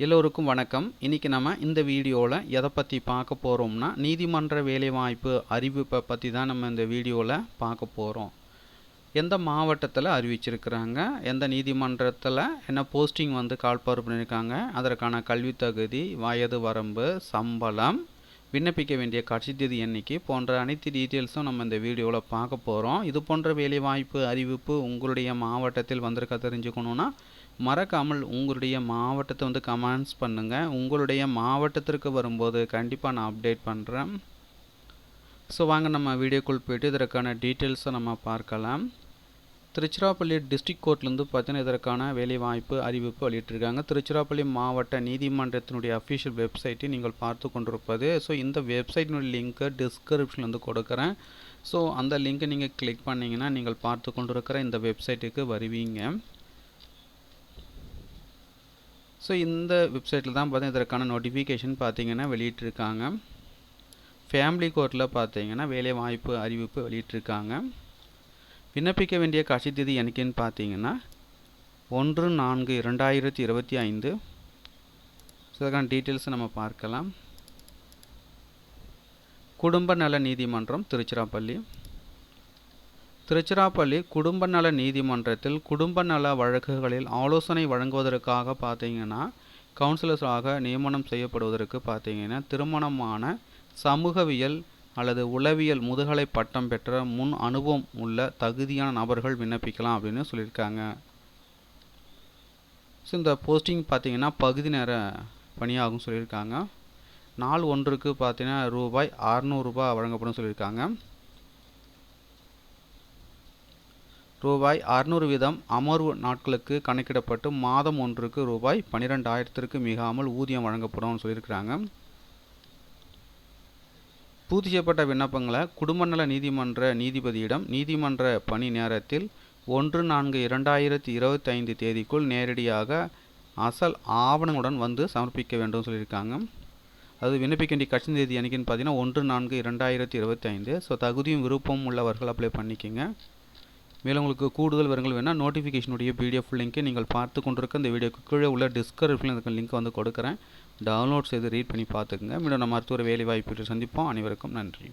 எல்லோருக்கும் வணக்கம். இன்றைக்கி நம்ம இந்த வீடியோவில் எதை பற்றி பார்க்க போகிறோம்னா, நீதிமன்ற வேலைவாய்ப்பு அறிவிப்பை பற்றி தான் நம்ம இந்த வீடியோவில் பார்க்க போகிறோம். எந்த மாவட்டத்தில் அறிவிச்சிருக்கிறாங்க, எந்த நீதிமன்றத்தில் என்ன போஸ்டிங் கால்பார் பண்ணியிருக்காங்க, அதற்கான கல்வி தகுதி, வயது வரம்பு, சம்பளம், விண்ணப்பிக்க வேண்டிய கடைசி தேதி எண்ணிக்கை போன்ற அனைத்து டீட்டெயில்ஸும் நம்ம இந்த வீடியோவில் பார்க்க போகிறோம். இது போன்ற வேலைவாய்ப்பு அறிவிப்பு உங்களுடைய மாவட்டத்தில் வந்திருக்க தெரிஞ்சுக்கணுன்னா மறக்காமல் உங்களுடைய மாவட்டத்தை கமெண்ட்ஸ் பண்ணுங்கள். உங்களுடைய மாவட்டத்திற்கு வரும்போது கண்டிப்பாக நான் அப்டேட் பண்ணுறேன். ஸோ வாங்க நம்ம வீடியோக்குள் போய்ட்டு இதற்கான டீட்டெயில்ஸை நம்ம பார்க்கலாம். திருச்சிராப்பள்ளி டிஸ்ட்ரிக்ட் கோர்ட்லேருந்து பார்த்தீங்கன்னா இதற்கான வேலைவாய்ப்பு அறிவிப்பு வெளியிட்டிருக்காங்க. திருச்சிராப்பள்ளி மாவட்ட நீதிமன்றத்தினுடைய அஃபிஷியல் வெப்சைட்டை நீங்கள் பார்த்து கொண்டிருப்பது. ஸோ இந்த வெப்சைட்டினுடைய லிங்க்கை டிஸ்கிரிப்ஷன்லேருந்து கொடுக்குறேன். ஸோ அந்த லிங்க்கை நீங்கள் கிளிக் பண்ணிங்கன்னா நீங்கள் பார்த்து கொண்டிருக்கிற இந்த வெப்சைட்டுக்கு வருவீங்க. ஸோ இந்த வெப்சைட்டில் தான் பார்த்தீங்கன்னா இதற்கான நோட்டிஃபிகேஷன் பார்த்தீங்கன்னா வெளியிட்டிருக்காங்க. ஃபேமிலி கோர்ட்டில் பார்த்தீங்கன்னா வேலைவாய்ப்பு அறிவிப்பு வெளியிட்டிருக்காங்க. விண்ணப்பிக்க வேண்டிய கடைசி தேதி என்னைக்குன்னு பார்த்தீங்கன்னா 1/4/2025. ஸோ அதற்கான டீட்டெயில்ஸை நம்ம பார்க்கலாம். குடும்ப நல நீதிமன்றம் திருச்சிராப்பள்ளி. திருச்சிராப்பள்ளி குடும்ப நல நீதிமன்றத்தில் குடும்ப நல வழக்குகளில் ஆலோசனை வழங்குவதற்காக பார்த்தீங்கன்னா கவுன்சிலர்ஸாக நியமனம் செய்யப்படுவதற்கு பார்த்தீங்கன்னா திருமணமான சமூகவியல் அல்லது உளவியல் முதுகலை பட்டம் பெற்ற முன் அனுபவம் உள்ள தகுதியான நபர்கள் விண்ணப்பிக்கலாம் அப்படின்னு சொல்லியிருக்காங்க. ஸோ இந்த போஸ்டிங் பார்த்தீங்கன்னா பகுதி நேர பணியாகும் சொல்லியிருக்காங்க. நாள் ஒன்றுக்கு பார்த்தீங்கன்னா ரூபாய் 600 வழங்கப்படும் சொல்லியிருக்காங்க. ரூபாய் 600 வீதம் அமர்வு நாட்களுக்கு கணக்கிடப்பட்டு மாதம் ஒன்றுக்கு ரூபாய் 12,000 மிகாமல் ஊதியம் வழங்கப்படும் சொல்லியிருக்கிறாங்க. பூர்த்தி செய்யப்பட்ட விண்ணப்பங்களை குடும்ப நல நீதிமன்ற நீதிபதியிடம் நீதிமன்ற பணி நேரத்தில் 1/4/2025 தேதிக்குள் நேரடியாக அசல் ஆவணங்களுடன் சமர்ப்பிக்க வேண்டும் சொல்லியிருக்காங்க. அது விண்ணப்பிக்க வேண்டிய கடைசி தேதி என்னைக்குன்னு பார்த்தீங்கன்னா 1/4/2025. ஸோ தகுதியும் விருப்பமும் உள்ளவர்கள் அப்ளை பண்ணிக்கோங்க. மேலும் உங்களுக்கு கூடுதல் விவரங்கள் வேணால் நோட்டிஃபிகேஷனுடைய PDF லிங்க்கை நீங்கள் பார்த்து கொண்டிருக்க இந்த வீடியோக்கு கீழே உள்ள டிஸ்கிரிப்ஷனில் இருக்க லிங்க் கொடுக்குறேன். டவுன்லோட் செய்து ரீட் பண்ணி பார்த்துக்குங்க. மீண்டும் நம்ம அடுத்த ஒரு வேலை வாய்ப்பு சந்திப்போம். அனைவருக்கும் நன்றி.